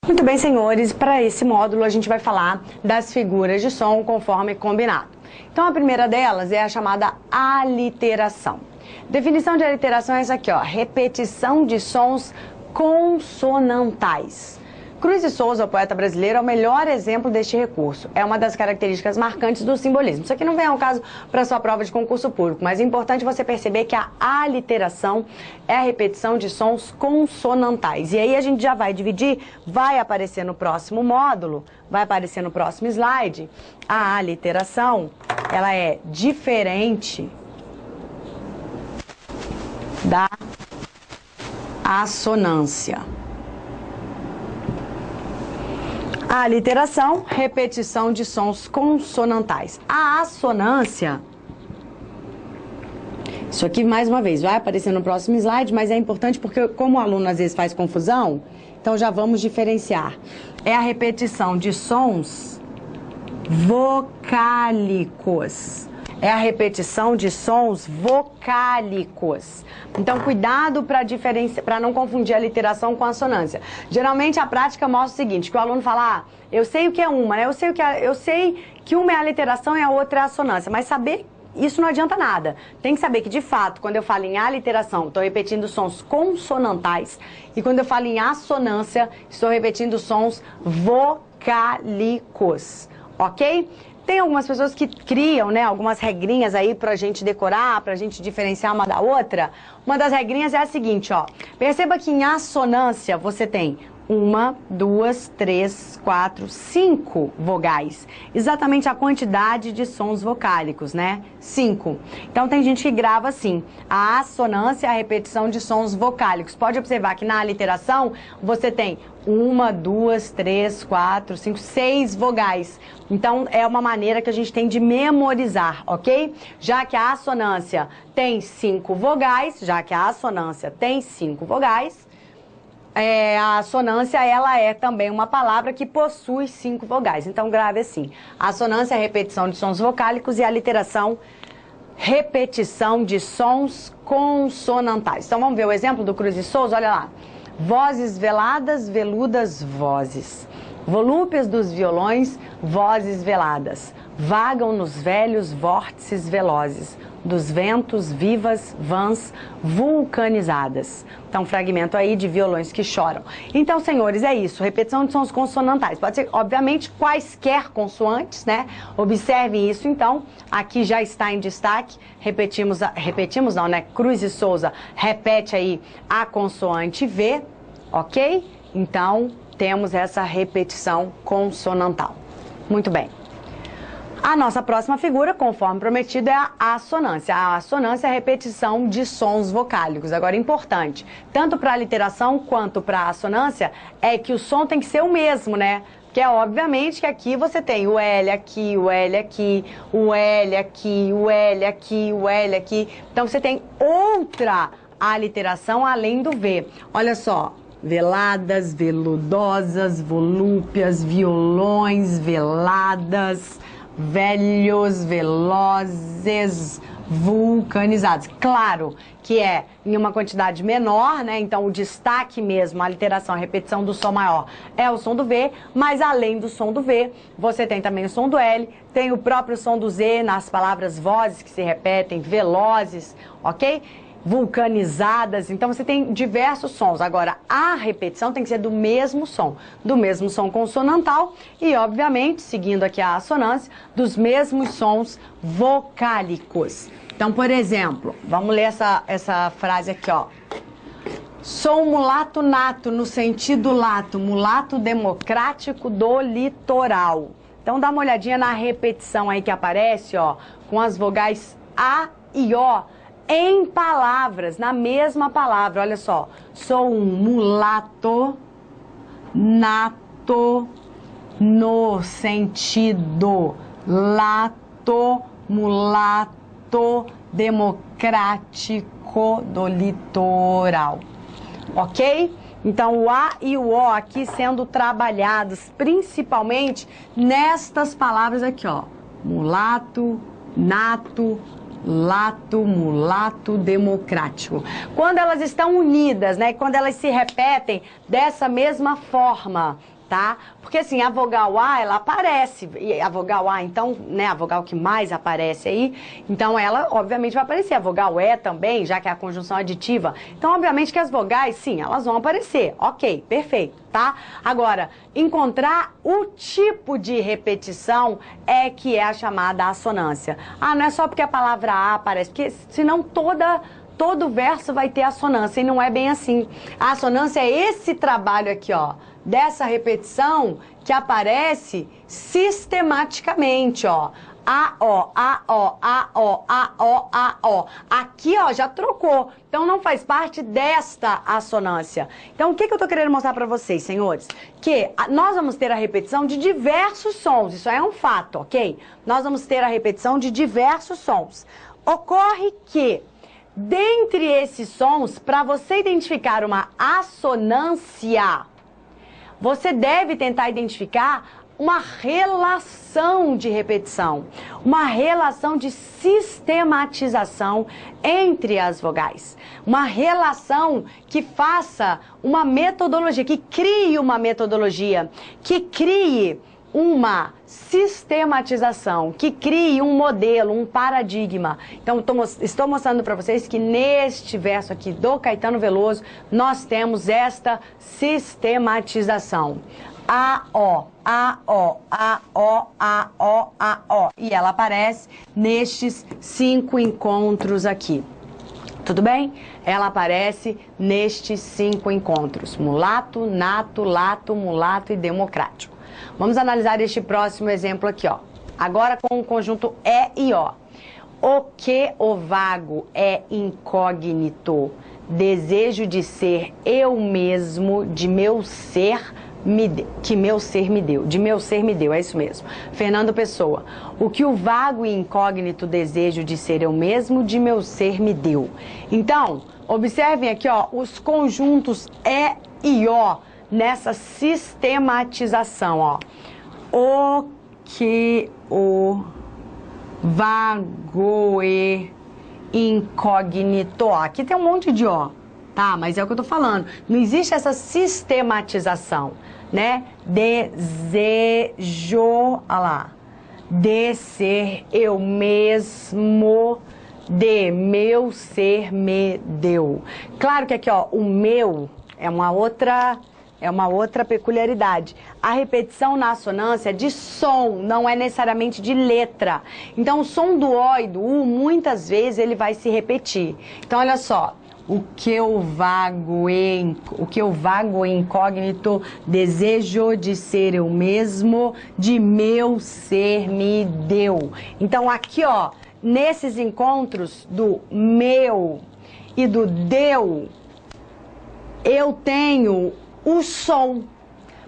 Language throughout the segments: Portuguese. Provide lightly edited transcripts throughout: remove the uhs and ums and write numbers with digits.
Muito bem, senhores, para esse módulo a gente vai falar das figuras de som conforme combinado. Então, a primeira delas é a chamada aliteração. Definição de aliteração é essa aqui, ó, repetição de sons consonantais. Cruz e Souza, o poeta brasileiro, é o melhor exemplo deste recurso. É uma das características marcantes do simbolismo. Isso aqui não vem ao caso para sua prova de concurso público, mas é importante você perceber que a aliteração é a repetição de sons consonantais. E aí a gente já vai dividir, vai aparecer no próximo módulo, vai aparecer no próximo slide. A aliteração, ela é diferente da assonância. A aliteração, repetição de sons consonantais. A assonância, isso aqui mais uma vez vai aparecer no próximo slide, mas é importante porque como o aluno às vezes faz confusão, então já vamos diferenciar. É a repetição de sons vocálicos. É a repetição de sons vocálicos. Então, cuidado para não confundir a aliteração com a assonância. Geralmente, a prática mostra o seguinte, que o aluno fala, eu sei o que é uma, né? Eu sei que uma é a aliteração e a outra é a assonância, mas saber isso não adianta nada. Tem que saber que, de fato, quando eu falo em aliteração, estou repetindo sons consonantais, e quando eu falo em assonância, estou repetindo sons vocálicos, ok? Tem algumas pessoas que criam, né, algumas regrinhas aí pra gente decorar, pra gente diferenciar uma da outra. Uma das regrinhas é a seguinte, ó. Perceba que em assonância você tem 1, 2, 3, 4, 5 vogais. Exatamente a quantidade de sons vocálicos, né? 5. Então tem gente que grava assim. A assonância é a repetição de sons vocálicos. Pode observar que na aliteração você tem 1, 2, 3, 4, 5, 6 vogais. Então é uma maneira que a gente tem de memorizar, ok? Já que a assonância tem 5 vogais, a assonância, ela é também uma palavra que possui 5 vogais. Então, grave assim. A assonância é a repetição de sons vocálicos e a aliteração, repetição de sons consonantais. Então, vamos ver o exemplo do Cruz e Souza? Olha lá. Vozes veladas, veludas, vozes. Volúpias dos violões, vozes veladas. Vagam nos velhos vórtices velozes. Dos ventos, vivas, vãs, vulcanizadas. Então, um fragmento aí de violões que choram. Então, senhores, é isso. Repetição de sons consonantais. Pode ser, obviamente, quaisquer consoantes, né? Observem isso, então. Aqui já está em destaque. Repetimos não, né? Cruz e Souza repete aí a consoante V, ok? Então, temos essa repetição consonantal. Muito bem. A nossa próxima figura, conforme prometido, é a assonância. A assonância é a repetição de sons vocálicos. Agora, importante, tanto para a aliteração quanto para a assonância, é que o som tem que ser o mesmo, né? Porque é obviamente que aqui você tem o L aqui, o L aqui, o L aqui, o L aqui, o L aqui. Então, você tem outra aliteração além do V. Olha só. Veladas, veludosas, volúpias, violões, veladas, velhos, velozes, vulcanizados. Claro que é em uma quantidade menor, né? Então o destaque mesmo, a aliteração, a repetição do som maior é o som do V, mas além do som do V, você tem também o som do L, tem o próprio som do Z nas palavras vozes que se repetem, velozes, ok? Vulcanizadas, então você tem diversos sons. Agora, a repetição tem que ser do mesmo som consonantal e, obviamente, seguindo aqui a assonância, dos mesmos sons vocálicos. Então, por exemplo, vamos ler essa frase aqui, ó. Sou um mulato nato, no sentido lato, mulato democrático do litoral. Então, dá uma olhadinha na repetição aí que aparece, ó, com as vogais A e O, em palavras, na mesma palavra, olha só. Sou um mulato nato no sentido lato, mulato democrático do litoral. Ok? Então, o A e o O aqui sendo trabalhados principalmente nestas palavras aqui, ó. Mulato, nato, lato, mulato, democrático. Quando elas estão unidas, né, quando elas se repetem dessa mesma forma, tá? Porque assim, a vogal A, ela aparece, e a vogal A, então, né, a vogal que mais aparece aí, então ela, obviamente, vai aparecer. A vogal E também, já que é a conjunção aditiva. Então, obviamente que as vogais, sim, elas vão aparecer. Ok, perfeito, tá? Agora, encontrar o tipo de repetição é que é a chamada assonância. Ah, não é só porque a palavra A aparece, porque senão todo verso vai ter assonância, e não é bem assim. A assonância é esse trabalho aqui, ó, dessa repetição que aparece sistematicamente, ó. A, ó, a, ó, a, ó, a, ó, a, ó. Aqui, ó, já trocou. Então, não faz parte desta assonância. Então, o que eu tô querendo mostrar pra vocês, senhores? Que nós vamos ter a repetição de diversos sons. Isso é um fato, ok? Nós vamos ter a repetição de diversos sons. Ocorre que, dentre esses sons, para você identificar uma assonância, você deve tentar identificar uma relação de repetição, uma relação de sistematização entre as vogais. Uma relação que faça uma metodologia, que crie uma metodologia, que crie uma sistematização, que crie um modelo, um paradigma. Então, estou mostrando para vocês que neste verso aqui do Caetano Veloso, nós temos esta sistematização. A, ó, a, ó, a, ó, a, ó, a, ó. E ela aparece nestes 5 encontros aqui. Tudo bem? Ela aparece nestes 5 encontros. Mulato, nato, lato, mulato e democrático. Vamos analisar este próximo exemplo aqui, ó. Agora com o conjunto E e O. O que o vago é incógnito, desejo de ser eu mesmo, de meu ser que meu ser me deu. De meu ser me deu, é isso mesmo. Fernando Pessoa. O que o vago e incógnito desejo de ser eu mesmo, de meu ser me deu. Então, observem aqui, ó, os conjuntos E e O nessa sistematização, ó. O que o vago e incógnito. Ó, aqui tem um monte de ó, tá? Mas é o que eu tô falando. Não existe essa sistematização, né? Desejo, olha lá, de ser eu mesmo, de meu ser me deu. Claro que aqui, ó, o meu é uma outra peculiaridade. A repetição na assonância é de som, não é necessariamente de letra. Então, o som do O e do U, muitas vezes, ele vai se repetir. Então, olha só. O que o vago e incógnito desejo de ser eu mesmo, de meu ser me deu. Então, aqui, ó, nesses encontros do meu e do deu, eu tenho o som,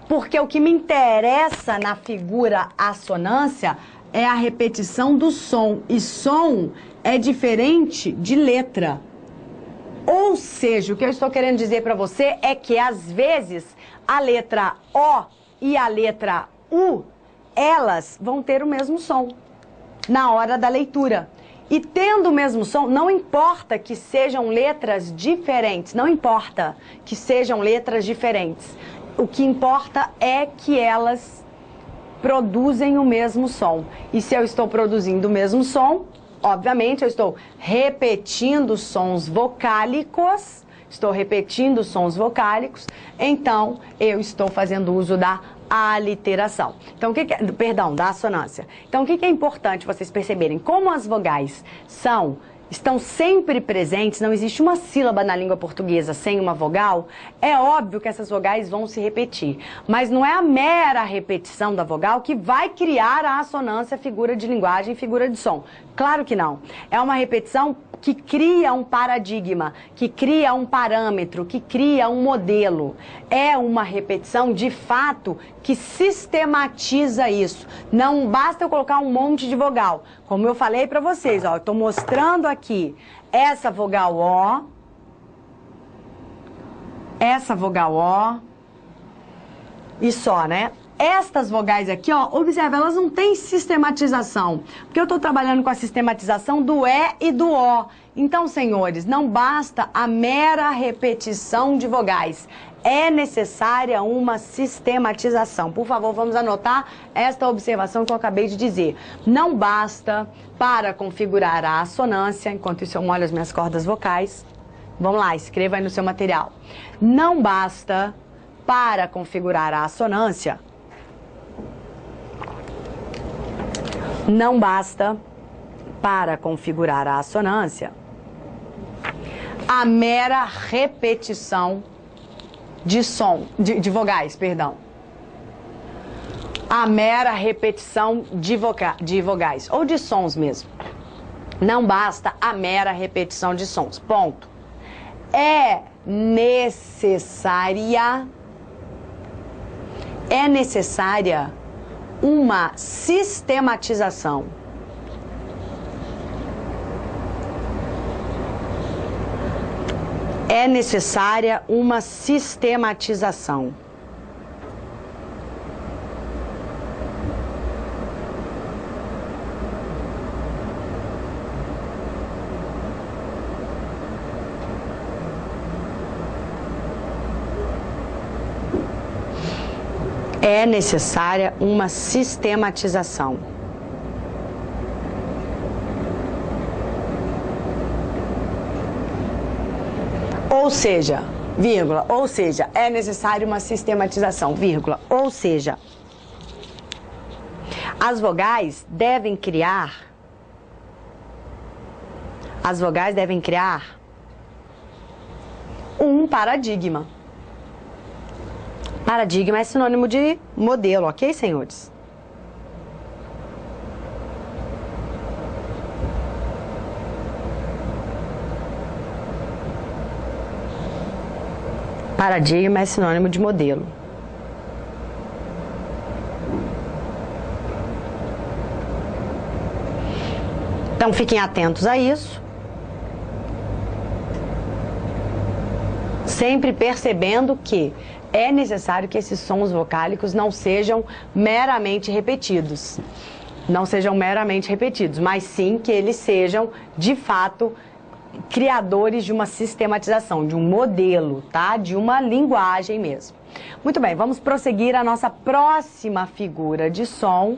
porque o que me interessa na figura assonância é a repetição do som, e som é diferente de letra. Ou seja, o que eu estou querendo dizer para você é que, às vezes, a letra O e a letra U, elas vão ter o mesmo som na hora da leitura. E tendo o mesmo som, não importa que sejam letras diferentes, não importa que sejam letras diferentes. O que importa é que elas produzem o mesmo som. E se eu estou produzindo o mesmo som, obviamente eu estou repetindo sons vocálicos, então eu estou fazendo uso da aliteração. Então, da assonância. Então, o que é importante vocês perceberem? Como as vogais estão sempre presentes, não existe uma sílaba na língua portuguesa sem uma vogal, é óbvio que essas vogais vão se repetir. Mas não é a mera repetição da vogal que vai criar a assonância, figura de linguagem, figura de som. Claro que não. É uma repetição que cria um paradigma, que cria um parâmetro, que cria um modelo. É uma repetição, de fato, que sistematiza isso. Não basta eu colocar um monte de vogal. Como eu falei para vocês, ó, eu estou mostrando aqui essa vogal O, e só, né? Estas vogais aqui, ó, observa, elas não têm sistematização, porque eu estou trabalhando com a sistematização do E e do O. Então, senhores, não basta a mera repetição de vogais. É necessária uma sistematização. Por favor, vamos anotar esta observação que eu acabei de dizer. Não basta para configurar a assonância, enquanto isso eu molho as minhas cordas vocais. Vamos lá, escreva aí no seu material. Não basta para configurar a assonância. Não basta para configurar a assonância a mera repetição de vogais, perdão. A mera repetição de vogais, ou de sons mesmo. Não basta a mera repetição de sons, ponto. É necessária uma sistematização. É necessária uma sistematização. É necessária uma sistematização. Ou seja, vírgula, ou seja, é necessária uma sistematização, vírgula, ou seja, as vogais devem criar um paradigma. Paradigma é sinônimo de modelo, ok, senhores? Paradigma é sinônimo de modelo. Então, fiquem atentos a isso. Sempre percebendo que é necessário que esses sons vocálicos não sejam meramente repetidos. Não sejam meramente repetidos, mas sim que eles sejam, de fato, criadores de uma sistematização, de um modelo, tá? De uma linguagem mesmo. Muito bem, vamos prosseguir. A nossa próxima figura de som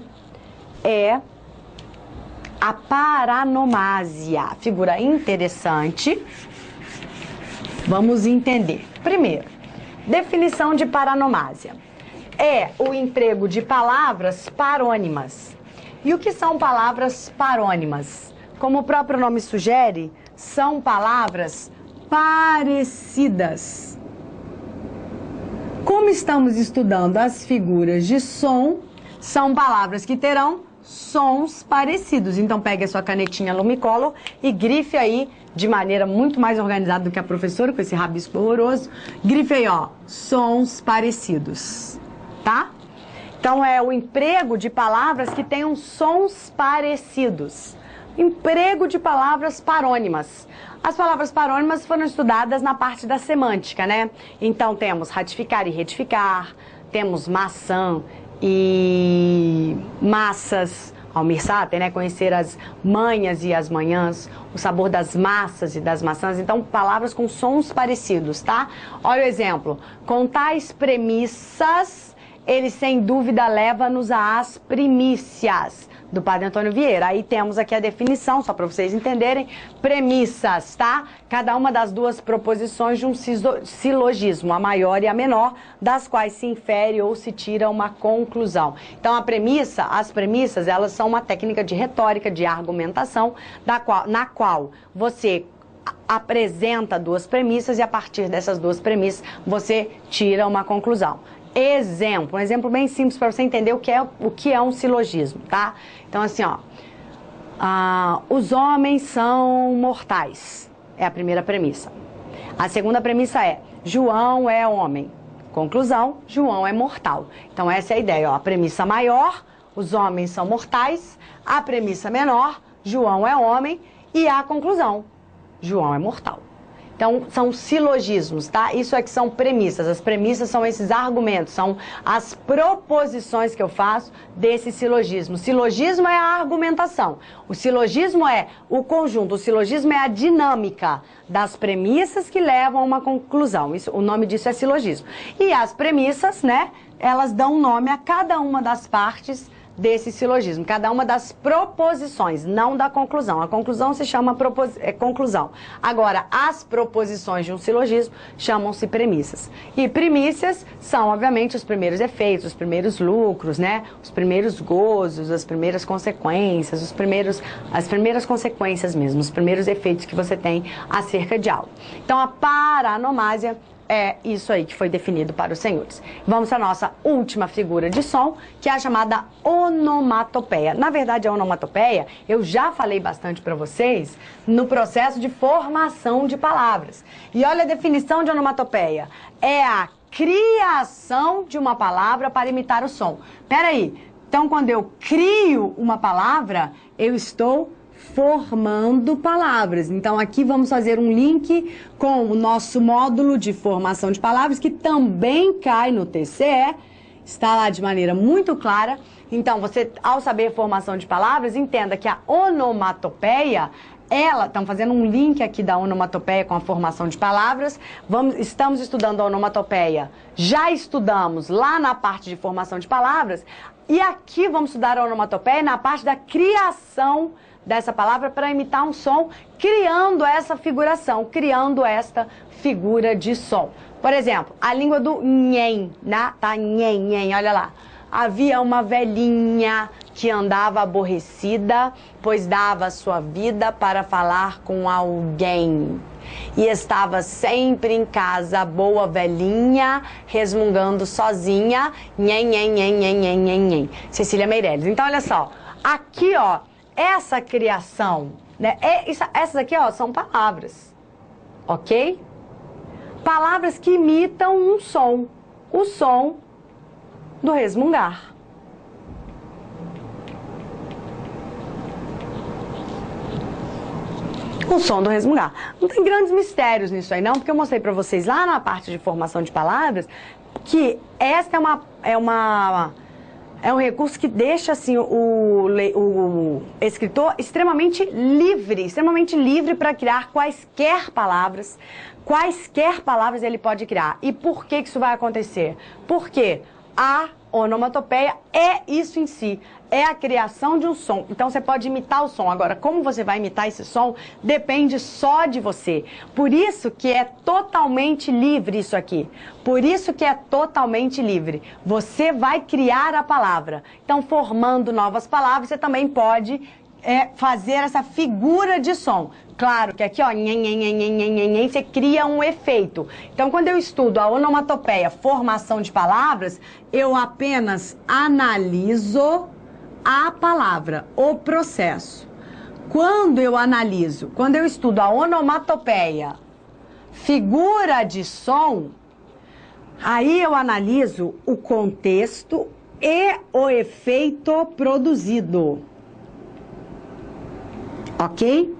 é a paranomásia. Figura interessante. Vamos entender. Primeiro, definição de paranomásia. É o emprego de palavras parônimas. E o que são palavras parônimas? Como o próprio nome sugere, são palavras parecidas. Como estamos estudando as figuras de som, são palavras que terão sons parecidos. Então, pegue a sua canetinha Lumicolor e grife aí de maneira muito mais organizada do que a professora, com esse rabisco horroroso. Grife aí, ó, sons parecidos, tá? Então, é o emprego de palavras que tenham sons parecidos. Emprego de palavras parônimas. As palavras parônimas foram estudadas na parte da semântica, né? Então, temos ratificar e retificar, temos maçã e massas, Almir Sater, né? Conhecer as manhas e as manhãs, o sabor das massas e das maçãs. Então, palavras com sons parecidos, tá? Olha o exemplo. Com tais premissas, ele sem dúvida leva-nos às primícias, do Padre Antônio Vieira. Aí temos aqui a definição, só para vocês entenderem. Premissas, tá? Cada uma das duas proposições de um silogismo, a maior e a menor, das quais se infere ou se tira uma conclusão. Então, as premissas, elas são uma técnica de retórica, de argumentação, na qual você apresenta duas premissas e a partir dessas duas premissas você tira uma conclusão. Exemplo, um exemplo bem simples para você entender o que é um silogismo, tá? Então, assim, ó, os homens são mortais, é a primeira premissa. A segunda premissa é, João é homem. Conclusão, João é mortal. Então, essa é a ideia, ó, a premissa maior, os homens são mortais, a premissa menor, João é homem, e a conclusão, João é mortal. Então, são silogismos, tá? Isso é que são premissas. As premissas são esses argumentos, são as proposições que eu faço desse silogismo. O silogismo é a argumentação. O silogismo é o conjunto. O silogismo é a dinâmica das premissas que levam a uma conclusão. Isso, o nome disso é silogismo. E as premissas, né, elas dão nome a cada uma das partes desse silogismo, cada uma das proposições, não da conclusão. A conclusão se chama conclusão. Agora, as proposições de um silogismo chamam-se premissas. E premissas são, obviamente, os primeiros efeitos, os primeiros lucros, né? Os primeiros gozos, as primeiras consequências, as primeiras consequências mesmo, os primeiros efeitos que você tem acerca de algo. Então, a paranomásia é isso aí que foi definido para os senhores. Vamos à nossa última figura de som, que é a chamada onomatopeia. Na verdade, a onomatopeia, eu já falei bastante para vocês no processo de formação de palavras. E olha a definição de onomatopeia. É a criação de uma palavra para imitar o som. Peraí, então quando eu crio uma palavra, eu estou formando palavras. Então, aqui vamos fazer um link com o nosso módulo de formação de palavras, que também cai no TCE, está lá de maneira muito clara. Então, você, ao saber formação de palavras, entenda que a onomatopeia, estamos fazendo um link aqui da onomatopeia com a formação de palavras. Estamos estudando a onomatopeia, já estudamos lá na parte de formação de palavras, e aqui vamos estudar a onomatopeia na parte da criação dessa palavra para imitar um som, criando essa figuração, criando esta figura de som. Por exemplo, a língua do nhen, né? Tá, nhen, nhen, olha lá. Havia uma velhinha que andava aborrecida, pois dava sua vida para falar com alguém. E estava sempre em casa, boa velhinha, resmungando sozinha, nhen, nhen, nhen, nhen, nhen, nhen, nhen. Cecília Meirelles. Então, olha só, aqui, ó, essa criação, né, essas aqui, ó, são palavras, ok? Palavras que imitam um som, o som do resmungar. O som do resmungar. Não tem grandes mistérios nisso aí não, porque eu mostrei pra vocês lá na parte de formação de palavras que esta é um recurso que deixa assim, o escritor extremamente livre para criar quaisquer palavras ele pode criar. E por que isso vai acontecer? Porque a onomatopeia é isso em si, é a criação de um som. Então você pode imitar o som. Agora, como você vai imitar esse som, depende só de você. Por isso que é totalmente livre isso aqui. Por isso que é totalmente livre. Você vai criar a palavra. Então, formando novas palavras, você também pode fazer essa figura de som. Claro que aqui, ó, você cria um efeito. Então, quando eu estudo a onomatopeia, formação de palavras, eu apenas analiso a palavra, o processo. Quando eu estudo a onomatopeia, figura de som, aí eu analiso o contexto e o efeito produzido. Ok?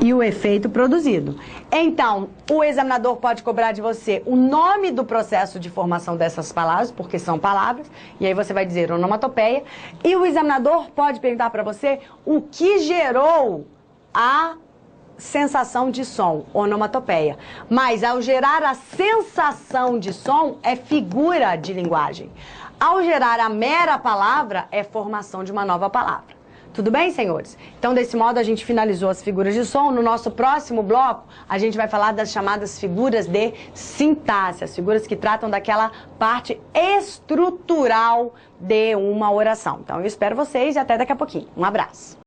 E o efeito produzido. Então, o examinador pode cobrar de você o nome do processo de formação dessas palavras, porque são palavras, e aí você vai dizer onomatopeia, e o examinador pode perguntar para você o que gerou a sensação de som, onomatopeia. Mas ao gerar a sensação de som, é figura de linguagem. Ao gerar a mera palavra, é formação de uma nova palavra. Tudo bem, senhores? Então, desse modo, a gente finalizou as figuras de som. No nosso próximo bloco, a gente vai falar das chamadas figuras de sintaxe, as figuras que tratam daquela parte estrutural de uma oração. Então, eu espero vocês e até daqui a pouquinho. Um abraço.